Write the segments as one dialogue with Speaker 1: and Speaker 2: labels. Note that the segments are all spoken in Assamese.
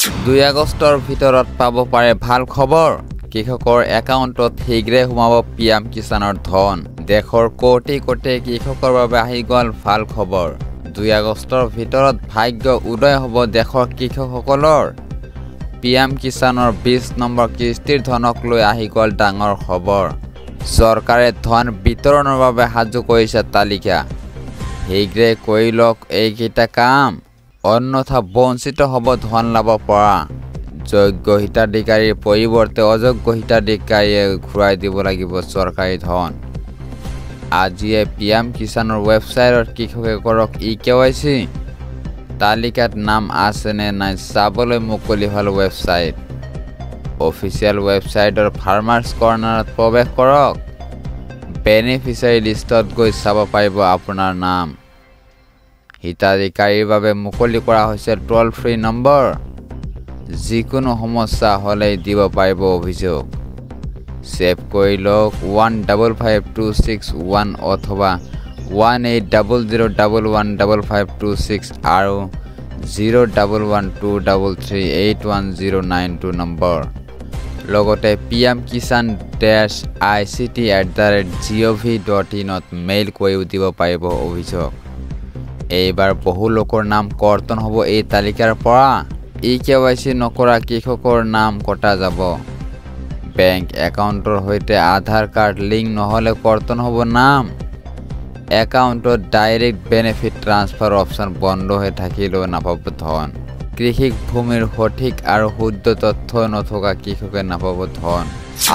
Speaker 1: 2 আগষ্টৰ ভিতৰত পাব পাৰে ভাল খবৰ কৃষকৰ একাউণ্টত শীঘ্ৰে সোমাব পিএম কিষাণৰ ধন দেশৰ কোটি কোটি কৃষকৰ বাবে আহি গ'ল ভাল খবৰ 2 আগষ্টৰ ভিতৰত ভাগ্য উদয় হ'ব দেশৰ কৃষকসকলৰ পিএম কিষাণৰ 20 নম্বৰ কিস্তিৰ ধনক লৈ আহি গ'ল ডাঙৰ খবৰ চৰকাৰে ধন বিতৰণৰ বাবে সাজু কৰিছে তালিকা শীঘ্ৰে কৰি লওক এইকেইটা কাম অন্যথা বঞ্চিত হ'ব ধন লাভ পৰা যোগ্য হিতাধিকাৰীৰ পৰিৱৰ্তে অযোগ্য হিতাধিকাৰীয়ে ঘূৰাই দিব লাগিব চৰকাৰী ধন আজিয়ে পিএম কিষাণৰ ৱেবছাইটত কৃষকে কৰক KYC তালিকাত নাম আছে নে নাই চাবলৈ মুকলি হ'ল ৱেবছাইট অফিচিয়েল ৱেবছাইটৰ ফাৰ্মাৰ্ছ কৰ্নাৰত প্ৰৱেশ কৰক বেনিফিচিয়াৰী লিষ্টত গৈ চাব পাৰিব আপোনাৰ নাম হিতাধিকাৰীৰ বাবে মুকলি কৰা হৈছে টোল ফ্ৰী নম্বৰ যিকোনো সমস্যা হ'লে দিব পাৰিব অভিযোগ সেভ কৰি লওক 155261 অথবা 1800115526 আৰু 01123381092 নম্বৰ লগতে pmkisan-ict@gov.in ত মেইল কৰিও দিব পাৰিব অভিযোগ এইবাৰ বহু লোকৰ নাম কৰ্তন হ'ব এই তালিকাৰ পৰা KYC নকৰা কৃষকৰ নাম কটা যাব বেংক একাউণ্টৰ সৈতে আধাৰ কাৰ্ড লিংক নহ'লে কৰ্তন হ'ব নাম একাউণ্টত ডাইৰেক্ট বেনিফিট ট্ৰান্সফাৰ অপশ্যন বন্ধ হৈ থাকিলেও নাপাব ধন কৃষিক ভূমিৰ সঠিক আৰু শুদ্ধ তথ্য নথকা কৃষকে নাপাব ধন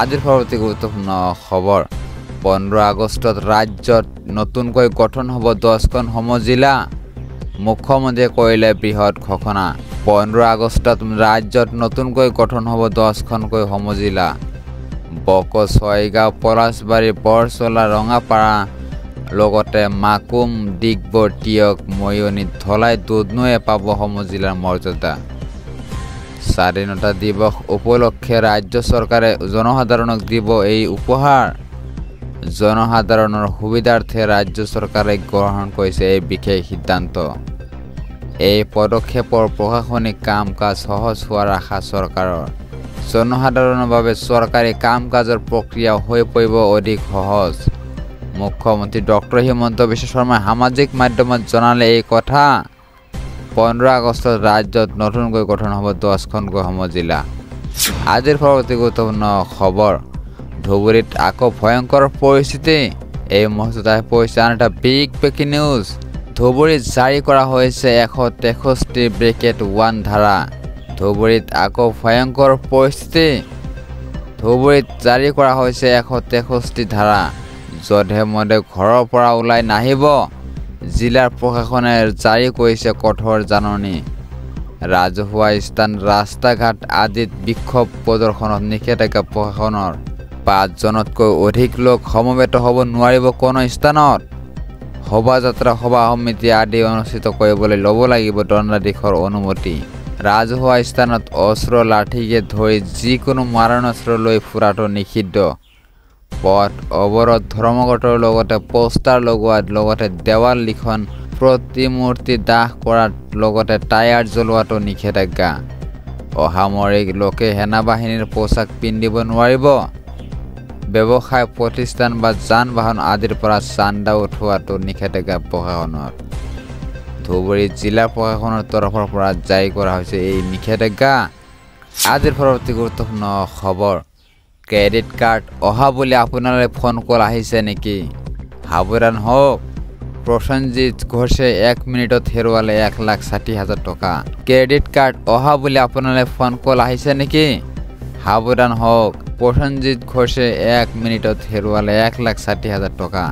Speaker 1: আজিৰ পৰৱৰ্তী গুৰুত্বপূৰ্ণ খবৰ 15 আগষ্টত ৰাজ্যত নতুনকৈ গঠন হ'ব 10খন সমজিলা মুখ্যমন্ত্ৰীয়ে কৰিলে বৃহৎ ঘোষণা 15 আগষ্টত ৰাজ্যত নতুনকৈ গঠন হ'ব 10খনকৈ সমজিলা বক ছয়গাঁও পলাশবাৰী বৰচলা ৰঙাপাৰা লগতে মাকুম ডিগবৈ টিয়ক ময়নি ধলাই দুধনৈয়ে পাব সমজিলাৰ মৰ্যাদা স্বাধীনতা দিৱস উপলক্ষে ৰাজ্য চৰকাৰে জনসাধাৰণক দিব এই উপহাৰ জনসাধাৰণৰ সুবিধাৰ্থে ৰাজ্য চৰকাৰে গ্ৰহণ কৰিছে এই বিশেষ সিদ্ধান্ত এই পদক্ষেপৰ প্ৰশাসনিক কাম কাজ সহজ হোৱাৰ আশা চৰকাৰৰ জনসাধাৰণৰ বাবে চৰকাৰী কাম কাজৰ প্ৰক্ৰিয়া হৈ পৰিব অধিক সহজ মুখ্যমন্ত্ৰী ডক্টৰ হিমন্ত বিশ্ব শৰ্মাই সামাজিক মাধ্যমত জনালে এই কথা 15 আগষ্টত ৰাজ্যত নতুনকৈ গঠন হ'ব 10খনকৈ সমজিলা আজিৰ পৰৱৰ্তী গুৰুত্বপূৰ্ণ খবৰ ধুবুৰীত আকৌ ভয়ংকৰ পৰিস্থিতি এই মুহূৰ্তত আহি পৰিছে আন এটা বিগ ব্ৰেকিং নিউজ ধুবুৰীত জাৰি কৰা হৈছে 163(1) ধাৰা ধুবুৰীত আকৌ ভয়ংকৰ পৰিস্থিতি ধুবুৰীত জাৰি কৰা হৈছে 163 ধাৰা যধে মধে ঘৰৰ পৰা ওলাই নাহিব জিলাৰ প্ৰশাসনে জাৰি কৰিছে কঠোৰ জাননী ৰাজহুৱা স্থান ৰাস্তা ঘাট আদিত বিক্ষোভ প্ৰদৰ্শনত নিষেধাজ্ঞা প্ৰশাসনৰ 5জনতকৈ অধিক লোক সমবেত হ'ব নোৱাৰিব কোনো স্থানত শোভাযাত্ৰা সভা সমিতি আদি অনুষ্ঠিত কৰিবলৈ ল'ব লাগিব দণ্ডাধীশৰ অনুমতি ৰাজহুৱা স্থানত অস্ত্ৰ লাঠিকে ধৰি যিকোনো মাৰণাস্ত্ৰ লৈ ফুৰাটো নিষিদ্ধ পথ অৱৰোধ ধৰ্মঘটৰ লগতে পোষ্টাৰ লগোৱাৰ লগতে দেৱাল লিখন প্ৰতিমূৰ্তি দাহ কৰাৰ লগতে টায়াৰ জ্বলোৱাটো নিষেধাজ্ঞা অসামৰিক লোকে সেনাবাহিনীৰ পোছাক পিন্ধিব নোৱাৰিব ব্যৱসায় প্ৰতিষ্ঠান বা যান বাহন আদিৰ পৰা চান্দা উঠোৱাটো নিষেধাজ্ঞা প্ৰশাসনৰ ধুবুৰী জিলা প্ৰশাসনৰ তৰফৰ পৰা জাৰি কৰা হৈছে এই নিষেধাজ্ঞা আজিৰ পৰৱৰ্তী গুৰুত্বপূৰ্ণ খবৰ ক্ৰেডিট কাৰ্ড অহা বুলি আপোনালৈ ফোন কল আহিছে নেকি সাৱধান হওক প্ৰসেনজিৎ ঘোষে 1 মিনিটত হেৰুৱালে 1,60,000 টকা ক্ৰেডিট কাৰ্ড অহা বুলি আপোনালৈ ফোন কল আহিছে নেকি সাৱধান হওক প্ৰসেনজিৎ ঘোষে 1 মিনিটত হেৰুৱালে 1,60,000 টকা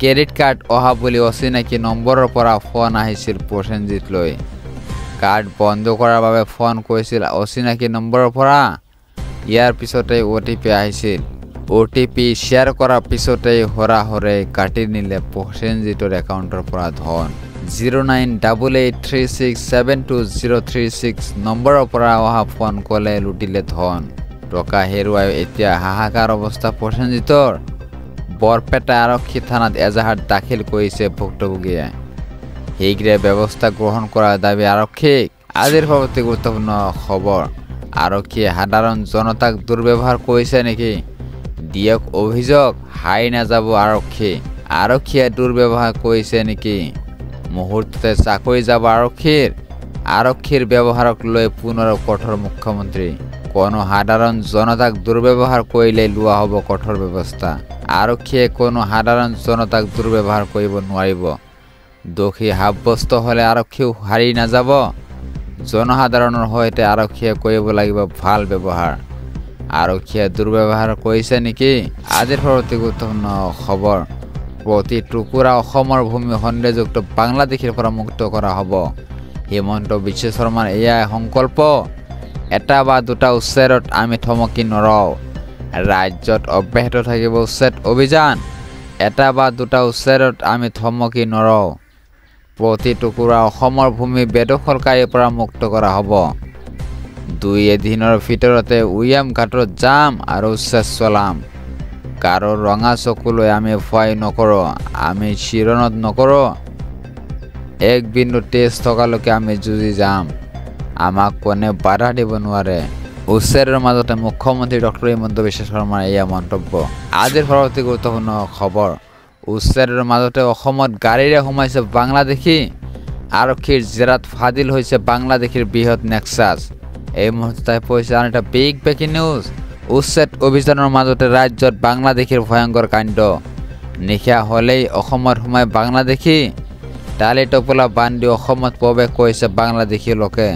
Speaker 1: ক্ৰেডিট কাৰ্ড অহা বুলি অচিনাকি নম্বৰৰ পৰা ফোন আহিছিল প্ৰসেনজিৎলৈ কাৰ্ড বন্ধ কৰাৰ বাবে ফোন কৰিছিল অচিনাকি নম্বৰৰ পৰা ইয়াৰ পিছতে OTP আহিছিল OTP শ্বেয়াৰ কৰাৰ পিছতে হৰাহৰে কাটি নিলে প্ৰসেনজিৎৰ একাউণ্টৰ পৰা ধন 09888367236 নম্বৰৰ পৰা অহা ফোন কলে লুটিলে ধন টকা হেৰুৱাই এতিয়া হাহাকাৰ অৱস্থা প্ৰসেনজিৎৰ বৰপেটা আৰক্ষী থানাত এজাহাৰ দাখিল কৰিছে ভুক্তভোগীয়ে শীঘ্ৰে ব্যৱস্থা গ্ৰহণ কৰাৰ দাবী আৰক্ষীক আজিৰ পৰৱৰ্তী গুৰুত্বপূৰ্ণ খবৰ আৰক্ষীয়ে সাধাৰণ জনতাক দুৰ্ব্যৱহাৰ কৰিছে নেকি দিয়ক অভিযোগ হাই নাযাব আৰক্ষীয়ে দুৰ্ব্যৱহাৰ কৰিছে নেকি মুহূৰ্ততে চাকৰি যাব আৰক্ষীৰ ব্যৱহাৰক লৈ পুনৰ কঠোৰ মুখ্যমন্ত্ৰী কোনো সাধাৰণ জনতাক দুৰ্ব্যৱহাৰ কৰিলে লোৱা হ'ব কঠোৰ ব্যৱস্থা আৰক্ষীয়ে কোনো সাধাৰণ জনতাক দুৰ্ব্যৱহাৰ কৰিব নোৱাৰিব দোষী সাব্যস্ত হ'লে আৰক্ষীও হাৰি নাযাব জনসাধাৰণৰ সৈতে আৰক্ষীয়ে কৰিব লাগিব ভাল ব্যৱহাৰ আৰক্ষীয়ে দুৰ্ব্যৱহাৰ কৰিছে নেকি আজিৰ পৰৱৰ্তী গুৰুত্বপূৰ্ণ খবৰ প্ৰতি টুকুৰা অসমৰ ভূমি সন্দেহযুক্ত বাংলাদেশীৰ পৰা মুক্ত কৰা হ'ব হিমন্ত বিশ্ব শৰ্মাৰ এয়াই সংকল্প এটা বা দুটা উচ্ছেদত আমি থমকি নৰওঁ ৰাজ্যত অব্যাহত থাকিব উচ্ছেদ অভিযান এটা বা দুটা উচ্ছেদত আমি থমকি নৰওঁ প্ৰতি টুকুৰা অসমৰ ভূমি বেদখলকাৰীৰ পৰা মুক্ত কৰা হ'ব 2 দিনৰ ভিতৰতে উইয়াম ঘাটত যাম আৰু উচ্ছেদ চলাম কাৰো ৰঙা চকুলৈ আমি ভয় নকৰোঁ আমি চিৰণত নকৰোঁ এক বিন্দু তেজ থকালৈকে আমি যুঁজি যাম আমাক কোনে বাধা দিব নোৱাৰে উচ্ছেদৰ মাজতে মুখ্যমন্ত্ৰী ডক্টৰ হিমন্ত বিশ্ব শৰ্মাৰ এয়া মন্তব্য আজিৰ পৰৱৰ্তী গুৰুত্বপূৰ্ণ খবৰ উচ্ছেদৰ মাজতে অসমত গাড়ীৰে সোমাইছে বাংলাদেশী আৰক্ষীৰ জেৰাত ফাদিল হৈছে বাংলাদেশীৰ বৃহৎ নেক্সাছ এই মুহূৰ্ততে পইছে আন এটা ব্ৰেকিং নিউজ উচ্ছেদ অভিযানৰ মাজতে ৰাজ্যত বাংলাদেশীৰ ভয়ংকৰ কাণ্ড নিশা হ'লেই অসমত সোমাই বাংলাদেশী টালি টপলা বান্ধি অসমত প্ৰৱেশ কৰিছে বাংলাদেশী লোকে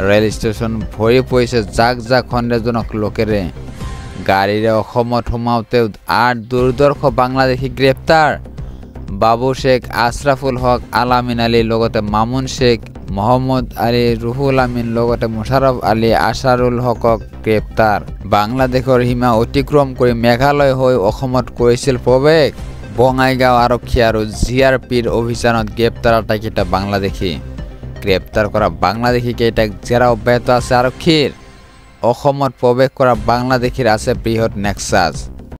Speaker 1: ৰেল ষ্টেচন ভৰি পৰিছে জাক সন্দেহজনক লোকেৰে গাড়ীৰে অসমত সোমাওঁতে 8 দুৰ্দৰ্শ বাংলাদেশী গ্ৰেপ্তাৰ বাবু শেখ আশৰাফুল হক আলামিন আলীৰ লগতে মামুন শেখ মোহাম্মদ আলী ৰুহুল আমিন লগতে মুছাৰফ আলী আছাৰুল হকক গ্ৰেপ্তাৰ বাংলাদেশৰ সীমা অতিক্ৰম কৰি মেঘালয় হৈ অসমত কৰিছিল প্ৰৱেশ বঙাইগাঁও আৰক্ষী আৰু জিআৰপিৰ অভিযানত গ্ৰেপ্তাৰ আটাইকেইটা বাংলাদেশী গ্ৰেপ্তাৰ কৰা বাংলাদেশী কেইটাক জেৰা অব্যাহত আছে আৰক্ষীৰ অসমত প্ৰৱেশ কৰা বাংলাদেশীৰ আছে বৃহৎ নেক্সাছ